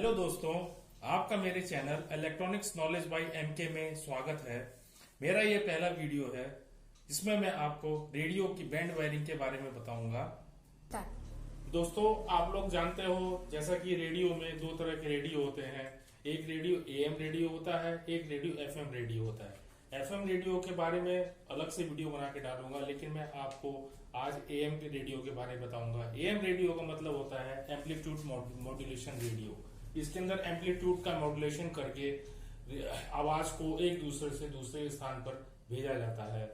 Hello दोस्तों, आपका मेरे channel electronics knowledge by MK में स्वागत है। मेरा ये पहला वीडियो है जिसमें मैं आपको रेडियो की बैंड वायरिंग के बारे में बताऊंगा। दोस्तों, आप लोग जानते हो जैसा कि रेडियो में दो तरह के रेडियो होते हैं। एक रेडियो एएम रेडियो होता है, एक रेडियो एफएम रेडियो होता है। एफएम रेडियो के बारे में अलग से वीडियो बना के डालूंगा, लेकिन मैं आपको आज एएम के रेडियो के बारे में बताऊंगा। एएम रेडियो का मतलब होता है एम्पलीट्यूड मॉड्यूलेशन रेडियो। इसके अंदर एम्पलीट्यूड का मॉड्यूलेशन करके आवाज को एक दूसरे से दूसरे स्थान पर भेजा जाता है।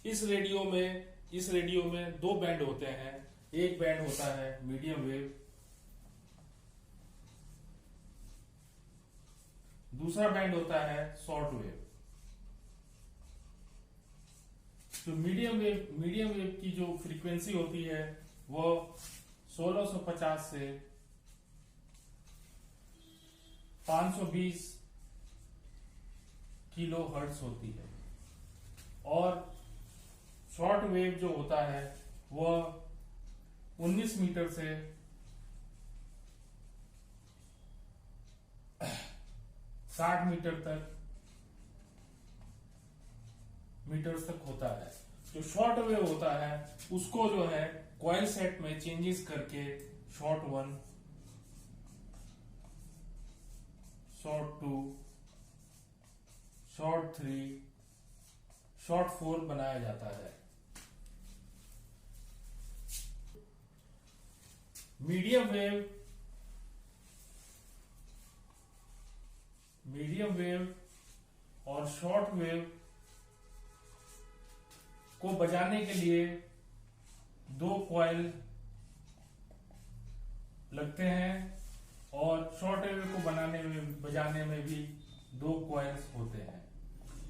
इस रेडियो में दो बैंड होते हैं। एक बैंड होता है मीडियम वेव, दूसरा बैंड होता है शॉर्ट वेव। तो मीडियम वेव की जो फ्रीक्वेंसी होती है वो 1650 से 520 किलो हर्ट्ज होती है, और शॉर्ट वेव जो होता है वह 19 मीटर से 60 मीटर्स तक होता है। जो शॉर्ट वेव होता है उसको जो है कॉइल सेट में चेंजेस करके शॉर्ट 1, शॉर्ट 2, शॉर्ट 3, शॉर्ट 4 बनाया जाता है। मीडियम वेव और शॉर्ट वेव को बजाने के लिए दो कॉइल लगते हैं, और शॉर्ट वेव को बजाने में भी दो कॉइल्स होते हैं।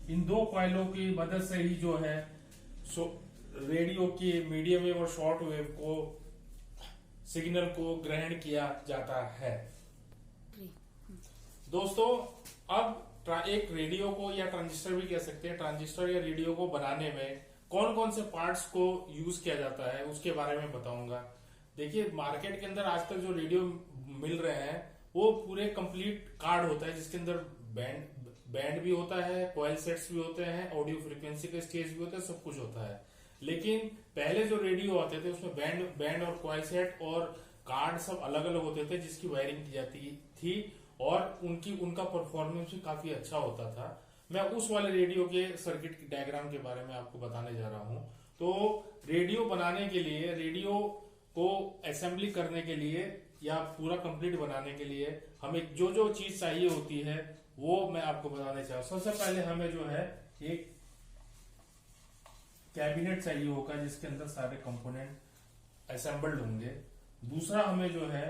इन दो कॉइलों की मदद से ही जो है रेडियो की मीडियम वेव और शॉर्ट वेव को सिग्नल को ग्रहण किया जाता है। दोस्तों, अब एक रेडियो को या ट्रांजिस्टर भी कह सकते हैं, ट्रांजिस्टर या रेडियो को बनाने में कौन कौन से पार्ट्स को यूज किया जाता है उसके बारे में बताऊंगा। देखिए, मार्केट के अंदर आजकल जो रेडियो मिल रहे हैं वो पूरे कंप्लीट कार्ड होता है, जिसके अंदर बैंड भी होता है, कॉइल सेट्स भी होते हैं, ऑडियो फ्रीक्वेंसी का स्टेज भी होता है, सब कुछ होता है। लेकिन पहले जो रेडियो आते थे उसमें बैंड और कॉइल सेट और कार्ड सब अलग अलग होते थे, जिसकी वायरिंग की जाती थी, और उनका परफॉर्मेंस भी काफी अच्छा होता था। मैं उस वाले रेडियो के सर्किट डायग्राम के बारे में आपको बताने जा रहा हूं। तो रेडियो बनाने के लिए, रेडियो को असेंबली करने के लिए या पूरा कंप्लीट बनाने के लिए हमें जो जो चीज चाहिए होती है वो मैं आपको बताने चाहूँ। सबसे पहले हमें जो है एक कैबिनेट चाहिए होगा जिसके अंदर सारे कंपोनेंट असेंबल्ड होंगे। दूसरा हमें जो है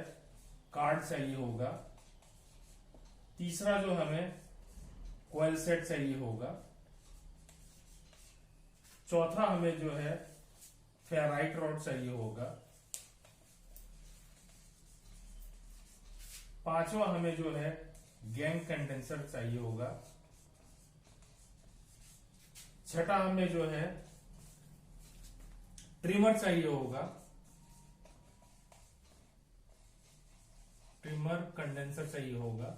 कार्ड चाहिए होगा। तीसरा जो हमें कॉइल सेट चाहिए होगा। चौथा हमें जो है फेराइट रॉड चाहिए होगा। पांचवा हमें जो है गैंग कंडेंसर चाहिए होगा। छठा हमें जो है ट्रिमर चाहिए होगा। ट्रिमर कंडेंसर चाहिए होगा।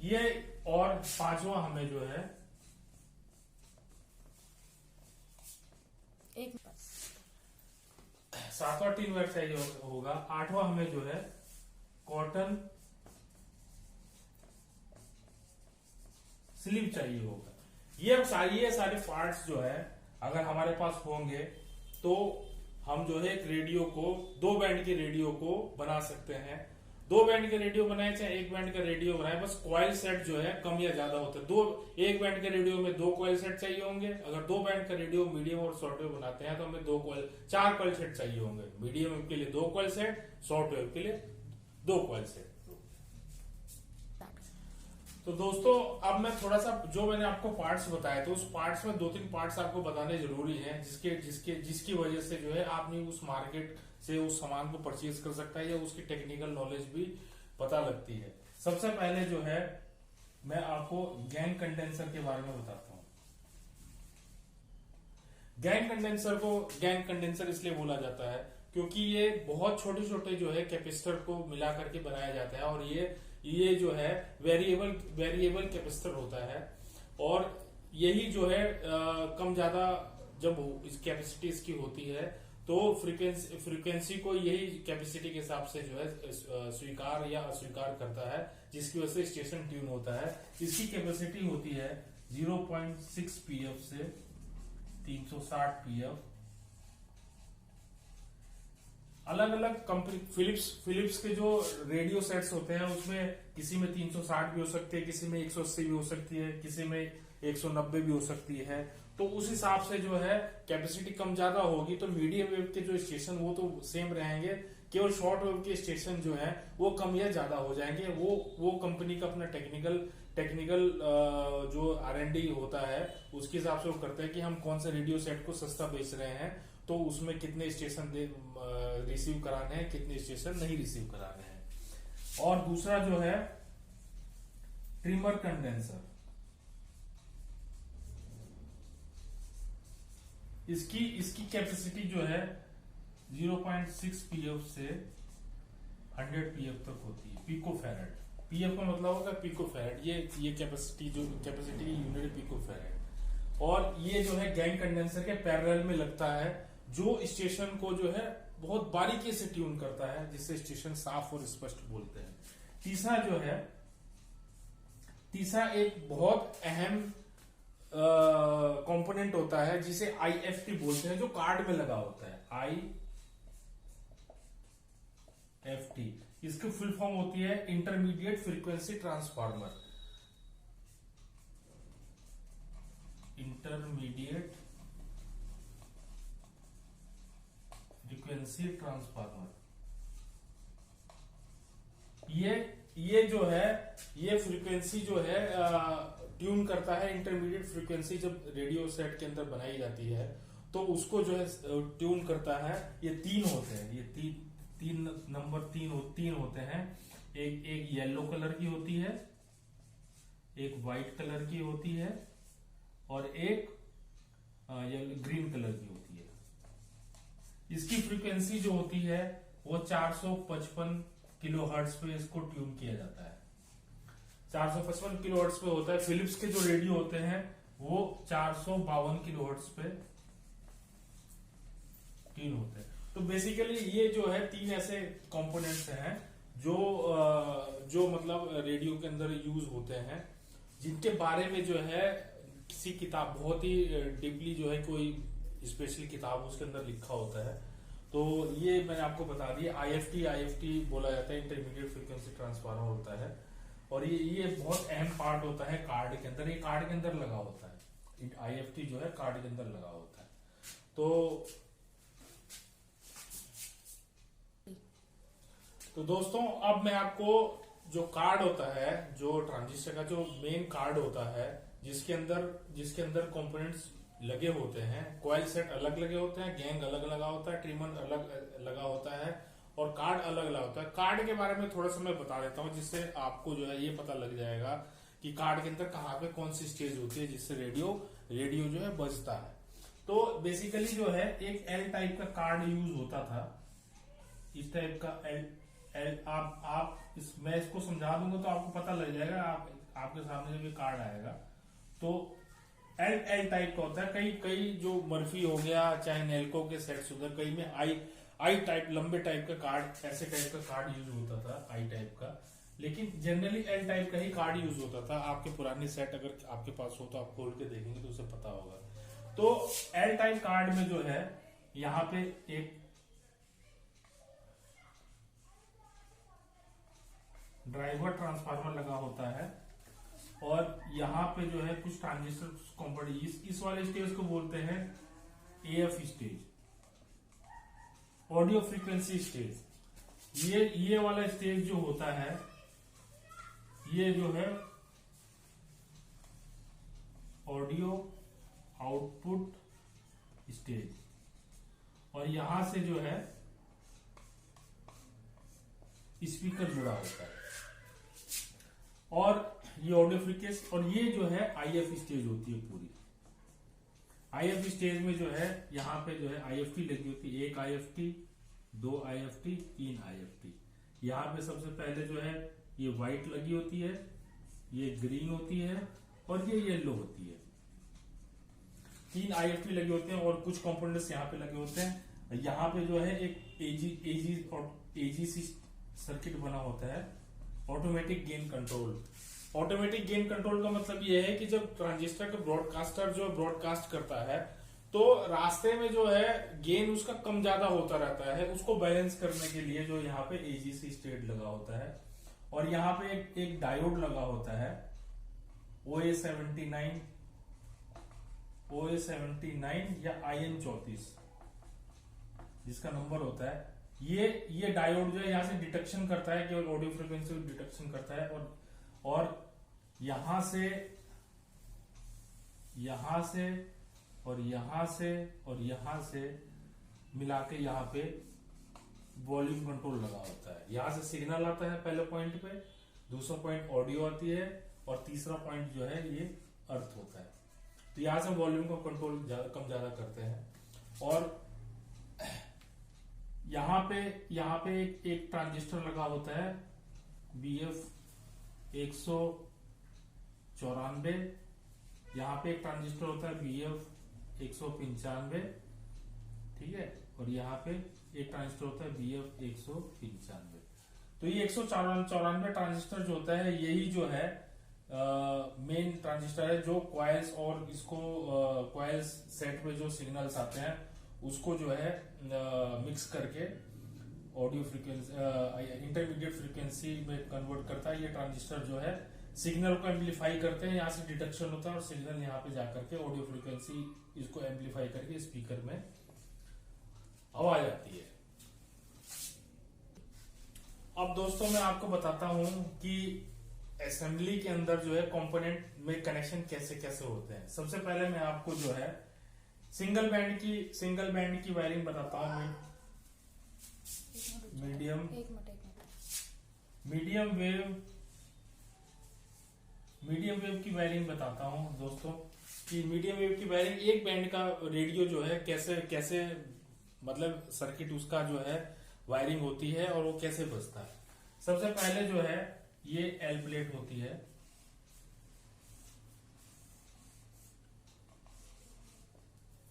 ये और पांचवा हमें जो है सातवां टिन वेयर चाहिए होगा। आठवां हमें जो है कॉटन स्लीव चाहिए होगा। ये सारे पार्ट्स जो है अगर हमारे पास होंगे तो हम जो है एक रेडियो को, दो बैंड के रेडियो को बना सकते हैं। दो बैंड के रेडियो बनाए चाहे एक बैंड का रेडियो बनाए, बस कॉइल सेट जो है कम या ज्यादा होते हैं। एक बैंड के रेडियो में दो कॉइल सेट चाहिए होंगे। अगर दो बैंड का रेडियो मीडियम और शॉर्ट वेव बनाते हैं तो हमें चार कॉइल सेट चाहिए होंगे। मीडियम वेव के लिए दो कॉइल सेट, शॉर्ट वेव के लिए दो कॉइल सेट। तो दोस्तों, अब मैं थोड़ा सा जो मैंने आपको पार्ट्स बताए थे उस पार्ट्स में दो तीन पार्ट्स आपको बताने जरूरी हैं, जिसकी वजह से जो है आप नहीं उस मार्केट से उस सामान को परचेज कर सकता है या उसकी टेक्निकल नॉलेज भी पता लगती है। सबसे पहले जो है मैं आपको गैंग कंडेंसर के बारे में बताता हूं। गैंग कंडेंसर को गैंग कंडेंसर इसलिए बोला जाता है क्योंकि ये बहुत छोटे छोटे जो है कैपेसिटर को मिला करके बनाया जाता है, और ये जो है वेरिएबल कैपेसिटर होता है। और यही जो है कम ज्यादा जब इस कैपेसिटी इसकी होती है तो फ्रीक्वेंसी को यही कैपेसिटी के हिसाब से जो है स्वीकार या अस्वीकार करता है, जिसकी वजह से स्टेशन ट्यून होता है। इसकी कैपेसिटी होती है 0.6 pf से 360 pf। अलग अलग कंपनी फिलिप्स के जो रेडियो सेट्स होते हैं उसमें किसी में 360 भी हो सकती है, किसी में 180 भी हो सकती है, किसी में 190 भी हो सकती है। तो उस हिसाब से जो है कैपेसिटी कम ज्यादा होगी तो मीडियम वेव के जो स्टेशन वो तो सेम रहेंगे, केवल शॉर्ट वेव के स्टेशन जो है वो कम या ज्यादा हो जाएंगे। वो कंपनी का अपना टेक्निकल जो R&D होता है उसके हिसाब से वो करते हैं कि हम कौन से रेडियो सेट को सस्ता बेच रहे हैं, तो उसमें कितने स्टेशन रिसीव कराने हैं, कितने स्टेशन नहीं रिसीव कराने हैं। और दूसरा जो है ट्रिमर कंडेंसर, इसकी कैपेसिटी जो है 0.6 pf से 100 pf तक होती है, पिकोफैरेड। pf का मतलब होगा पिकोफैरेड, ये कैपेसिटी की यूनिट पिकोफैरेड। और ये जो है गैंग कंडेंसर के पैरेलल में लगता है, जो स्टेशन को जो है बहुत बारीकी से ट्यून करता है, जिससे स्टेशन साफ और स्पष्ट बोलते हैं। तीसरा एक बहुत अहम कंपोनेंट होता है जिसे IFT बोलते हैं, जो कार्ड में लगा होता है। IFT इसकी फुल फॉर्म होती है intermediate frequency transformer. Intermediate frequency transformer. ये जो है ये फ्रीक्वेंसी जो है ट्यून करता है। इंटरमीडिएट फ्रीक्वेंसी जब रेडियो सेट के अंदर बनाई जाती है तो उसको जो है ट्यून करता है। ये तीन होते हैं, ये तीन होते हैं। एक येलो कलर की होती है, एक व्हाइट कलर की होती है, और एक ग्रीन कलर की होती है। इसकी फ्रीक्वेंसी जो होती है वो 455 किलोहर्ट्ज पे इसको ट्यून किया जाता है। 455 किलोहर्ट्ज पे होता है। फिलिप्स के जो रेडियो होते हैं वो 452 किलोहर्ट्ज पे ट्यून होते हैं। तो बेसिकली ये जो है तीन ऐसे कंपोनेंट्स हैं जो मतलब रेडियो के अंदर यूज होते हैं, जिनके बारे में जो है किसी किताब बहुत ही डीपली जो है कोई स्पेशल किताब उसके अंदर लिखा होता है। तो ये मैंने आपको बता दिया। IFT बोला जाता है, इंटरमीडिएट फ्रीक्वेंसी ट्रांसफार्मर होता है। और ये बहुत अहम पार्ट होता है कार्ड के अंदर, ये कार्ड के अंदर लगा होता है। IFT जो है कार्ड के अंदर लगा होता है। तो दोस्तों अब मैं आपको जो कार्ड होता है, जो ट्रांजिस्टर का जो मेन कार्ड होता है, जिसके अंदर कंपोनेंट्स लगे होते हैं, कॉइल सेट अलग लगे होते हैं, गैंग अलग लगा होता है, ट्रिमर अलग लगा होता है, और कार्ड अलग अलग होता है। कार्ड के बारे में थोड़ा सा मैं बता देता हूँ, जिससे आपको जो है ये पता लग जाएगा कि कार्ड के अंदर कहाँ पे कौन सी स्टेज होती है जिससे रेडियो जो है बजता है। तो बेसिकली जो है एक L टाइप का कार्ड यूज होता था, इस टाइप का L। मैं इसको समझा दूंगा तो आपको पता लग जाएगा। आपके सामने जब ये कार्ड आएगा तो L टाइप का होता है। कई जो मर्फी हो गया, चाहे नेल्को के सेट्स उधर, कई में आई टाइप, लंबे टाइप का कार्ड, ऐसे टाइप का कार्ड यूज होता था, आई टाइप का। लेकिन जनरली L टाइप का ही कार्ड यूज होता था। आपके पुराने सेट अगर आपके पास हो तो आप खोल के देखेंगे तो उसे पता होगा। तो L टाइप कार्ड में जो है यहाँ पे एक ड्राइवर ट्रांसफार्मर लगा होता है, और यहाँ पे जो है कुछ ट्रांजिस्टर कॉम्पोनेंट, इस वाले स्टेज को बोलते हैं AF stage, audio frequency stage. ये वाला स्टेज जो होता है ये जो है ऑडियो आउटपुट स्टेज, और यहां से जो है स्पीकर जुड़ा होता है, और ये ऑडियो फ्रीक्वेंसी, और ये जो है IF स्टेज होती है पूरी। IF स्टेज में जो है यहाँ पे जो है IFT लगी होती है, एक IFT, 2 IFT 3 IFT। यहाँ पे सबसे पहले जो है ये व्हाइट लगी होती है, ये ग्रीन होती है और ये येलो होती है। 3 IFT लगे होते हैं और कुछ कंपोनेंट्स यहाँ पे लगे होते हैं। यहाँ पे जो है एक एजीसी सर्किट बना होता है, automatic gain control. Automatic gain control का मतलब ये है कि जब ट्रांजिस्टर का ब्रॉडकास्टर जो ब्रॉडकास्ट करता है तो रास्ते में जो है गेन उसका कम ज्यादा होता रहता है, उसको बैलेंस करने के लिए जो यहाँ पे एजीसी स्टेट लगा होता है। और यहाँ पे एक डायोड लगा होता है OA79 या IN34 जिसका नंबर होता है। ये डायोड जो है यहाँ से डिटेक्शन करता है, केवल ऑडियो फ्रीक्वेंसी डिटेक्शन करता है और यहां से और यहां से मिला के यहाँ पे वॉल्यूम कंट्रोल लगा होता है। यहां से सिग्नल आता है पहले पॉइंट पे, दूसरा पॉइंट ऑडियो आती है और तीसरा पॉइंट जो है ये अर्थ होता है। तो यहां से वॉल्यूम को कंट्रोल कम ज्यादा करते हैं। और यहाँ पे एक ट्रांजिस्टर लगा होता है BF 194, यहाँ पे एक ट्रांजिस्टर होता है BF 195, ठीक है, और यहाँ पे एक ट्रांजिस्टर होता है BF 195। तो ये 194 ट्रांजिस्टर जो होता है यही जो है मेन ट्रांजिस्टर है जो क्वाइल्स और इसको क्वाइल्स सेट में जो सिग्नल्स आते हैं उसको जो है मिक्स करके ऑडियो फ्रीक्वेंसी इंटरमीडिएट फ्रीक्वेंसी में कन्वर्ट करता है। ये ट्रांजिस्टर जो है सिग्नल को एम्पलीफाई करते हैं, यहाँ से डिटेक्शन होता है और सिग्नल यहाँ पे जाकर के ऑडियो फ्रीक्वेंसी इसको एम्पलीफाई करके स्पीकर में आवाज आती है। अब दोस्तों मैं आपको बताता हूं कि असेंबली के अंदर जो है कंपोनेंट में कनेक्शन कैसे कैसे होते हैं। सबसे पहले मैं आपको जो है सिंगल बैंड की वायरिंग बताता हूं। मैं मीडियम वेव की वायरिंग बताता हूं दोस्तों कि मीडियम वेव की वायरिंग एक बैंड का रेडियो जो है कैसे कैसे मतलब सर्किट उसका जो है वायरिंग होती है और वो कैसे बजता है। सबसे पहले जो है ये एल प्लेट होती है,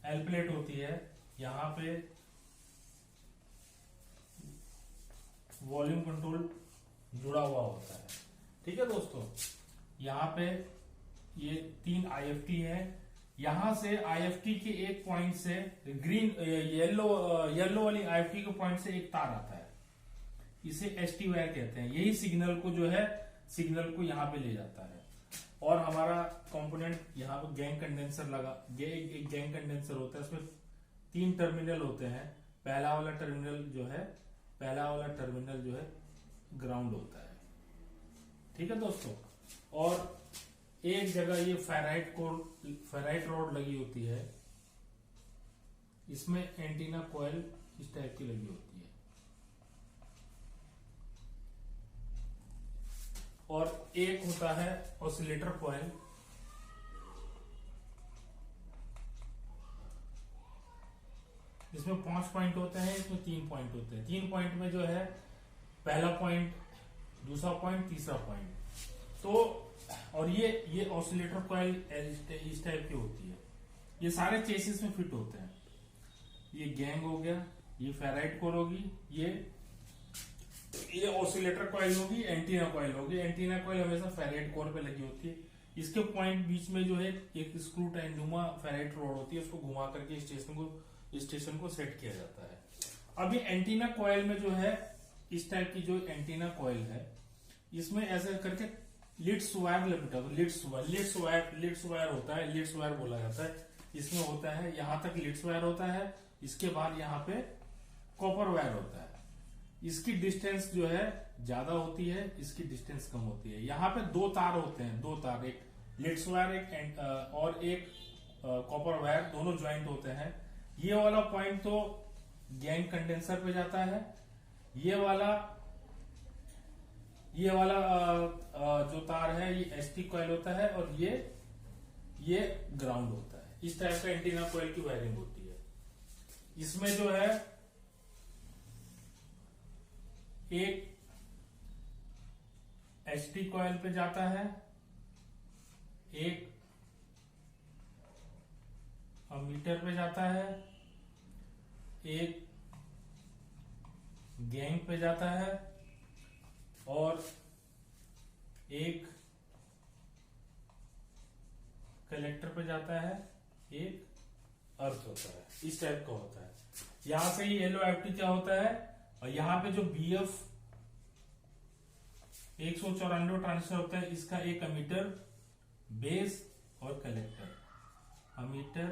एल प्लेट होती है, यहाँ पे वॉल्यूम कंट्रोल जुड़ा हुआ होता है, ठीक है दोस्तों। यहाँ पे ये 3 IFT है, यहां से IFT के एक पॉइंट से येलो वाली IFT के पॉइंट से एक तार आता है, इसे ST वायर कहते हैं। यही सिग्नल को जो है सिग्नल को यहाँ पे ले जाता है। और हमारा कंपोनेंट यहाँ पे गैंग कंडेंसर एक गैंग कंडेंसर होता है, उसमें 3 टर्मिनल होते हैं। पहला वाला टर्मिनल जो है ग्राउंड होता है, ठीक है दोस्तों। और एक जगह ये फेराइट रॉड लगी होती है, इसमें एंटीना कॉइल इस टाइप की लगी होती है। और एक होता है ऑसिलेटर कॉइल, इसमें 5 पॉइंट होते हैं, इसमें 3 पॉइंट होते हैं। 3 पॉइंट में जो है पहला पॉइंट, दूसरा पॉइंट, तीसरा पॉइंट। तो और ये ऑसिलेटर कॉइल इस टाइप की होती है। ये सारे चेसिस में फिट होते हैं। ये गैंग हो गया, ये फेराइट कोर होगी, ये ऑसिलेटर कॉइल होगी, एंटीना कॉइल होगी। एंटीना कॉइल हमेशा फेराइट कोर पे लगी होती है। इसके पॉइंट बीच में जो है एक स्क्रू टाइनुमा फेराइट रॉड होती है, उसको घुमा करके स्टेशन को सेट किया जाता है। अब ये एंटीना कॉइल में जो है इस टाइप की जो एंटीना कॉइल है, इसमें ऐसे करके लिड्स वायर लपेटा, लिड्स वायर होता है, लिड्स वायर बोला जाता है। इसमें होता है यहां तक लिड्स वायर होता है, इसके बाद यहाँ पे कॉपर वायर होता है। इसकी डिस्टेंस जो है ज्यादा होती है, इसकी डिस्टेंस कम होती है। यहाँ पे 2 तार होते हैं, 2 तार, एक लिड्स वायर और एक कॉपर वायर, दोनों ज्वाइंट होते हैं। ये वाला पॉइंट तो गैंग कंडेंसर पे जाता है, ये वाला जो तार है ये ST कॉइल होता है और ये ग्राउंड होता है। इस टाइप का एंटीना कॉइल की वायरिंग होती है। इसमें जो है एक एचटी कॉइल पे जाता है, एक अमीटर पे जाता है, एक गैंग पे जाता है और एक कलेक्टर पे जाता है, एक अर्थ होता है। इस टाइप का होता है। यहां से ही LOFT क्या होता है, और यहां पे जो BF 194 ट्रांजिस्टर होता है, इसका एक अमीटर, बेस और कलेक्टर, अमीटर,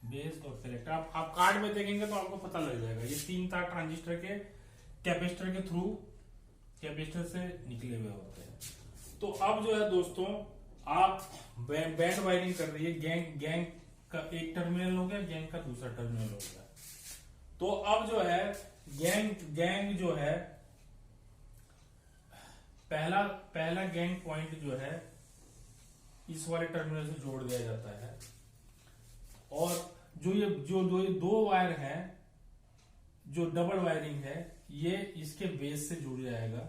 बेस और कलेक्टर। आप कार्ड में देखेंगे तो आपको पता लग जाएगा। ये 3 तार ट्रांजिस्टर के कैपेसिटर के थ्रू, कैपेसिटर से निकले हुए होते हैं। तो अब जो है दोस्तों, आप बैंड वायरिंग कर रही है, गैंग का एक टर्मिनल हो गया, गैंग का दूसरा टर्मिनल हो गया। तो अब जो है गैंग जो है, पहला गैंग पॉइंट जो है इस वाले टर्मिनल से जोड़ दिया जाता है, और जो ये दो वायर हैं, जो डबल वायरिंग है, ये इसके बेस से जुड़ जाएगा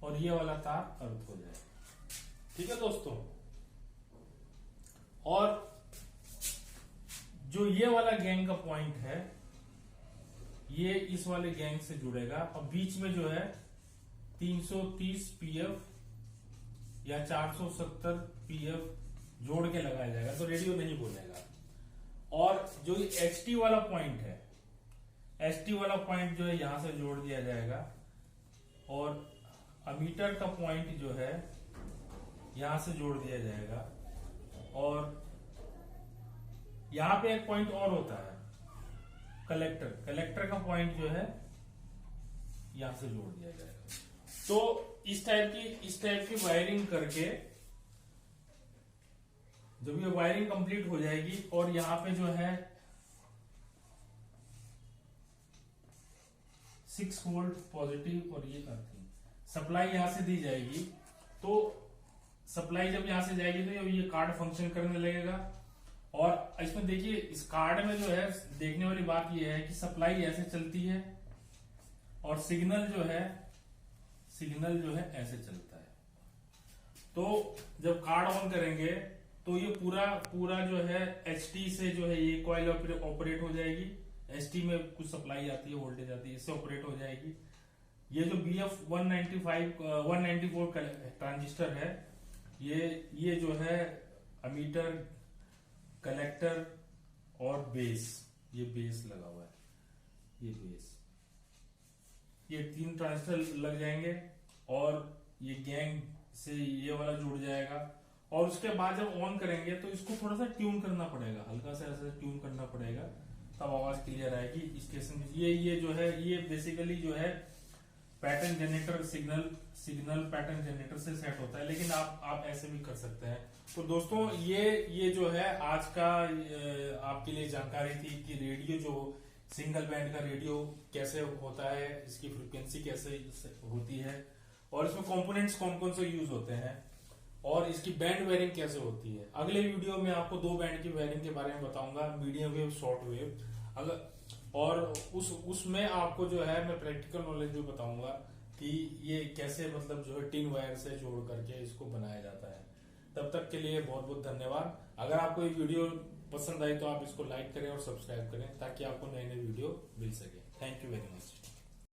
और ये वाला तार अर्थ हो जाएगा। ठीक है दोस्तों। और जो ये वाला गैंग का पॉइंट है, ये इस वाले गैंग से जुड़ेगा और बीच में जो है 330 PF या 470 PF जोड़ के लगाया जाएगा, तो रेडियो नहीं बोलेगा। और जो ये HT वाला पॉइंट है, HT वाला पॉइंट जो है यहां से जोड़ दिया जाएगा, और अमीटर का पॉइंट जो है यहां से जोड़ दिया जाएगा, और यहां पे एक पॉइंट और होता है कलेक्टर का पॉइंट जो है यहां से जोड़ दिया जाएगा। तो इस टाइप की वायरिंग करके जब ये वायरिंग कंप्लीट हो जाएगी, और यहां पे जो है 6 वोल्ट पॉजिटिव और ये अर्थिंग सप्लाई यहां से दी जाएगी। तो सप्लाई जब यहां से जाएगी तो ये कार्ड फंक्शन करने लगेगा। और इसमें देखिए, इस कार्ड में जो है देखने वाली बात ये है कि सप्लाई ऐसे चलती है और सिग्नल जो है ऐसे चलता है। तो जब कार्ड ऑन करेंगे तो ये पूरा जो है HT से जो है ये कॉइल ऑपरेट हो जाएगी। HT में कुछ सप्लाई आती है, वोल्टेज आती है, इससे ऑपरेट हो जाएगी। ये जो BF 194 ट्रांजिस्टर है, ये जो है अमीटर, कलेक्टर और बेस, ये बेस लगा हुआ है, ये बेस, ये 3 ट्रांजिस्टर लग जाएंगे और ये गैंग से ये वाला जुड़ जाएगा। और उसके बाद जब ऑन करेंगे तो इसको थोड़ा सा ट्यून करना पड़ेगा, हल्का सा ऐसे ट्यून करना पड़ेगा, तब आवाज क्लियर आएगी। स्टेशन ये जो है, ये बेसिकली जो है pattern generator, signal pattern generator से सेट होता है, लेकिन आप ऐसे भी कर सकते हैं। तो दोस्तों, ये जो है आज का आपके लिए जानकारी थी कि रेडियो जो सिंगल बैंड का रेडियो कैसे होता है, इसकी फ्रीक्वेंसी कैसे होती है, और इसमें कंपोनेंट्स कौन से यूज होते हैं, और इसकी बैंड वेयरिंग कैसे होती है। अगले वीडियो में आपको 2 बैंड की वेयरिंग के बारे में बताऊंगा, मीडियम वेव, शॉर्ट वेव, और उसमें आपको जो है मैं प्रैक्टिकल नॉलेज भी बताऊंगा कि ये कैसे मतलब जो है टिन वायर से जोड़ करके इसको बनाया जाता है। तब तक के लिए बहुत बहुत धन्यवाद। अगर आपको ये वीडियो पसंद आई तो आप इसको लाइक करें और सब्सक्राइब करें, ताकि आपको नए नए वीडियो मिल सके। Thank you very much.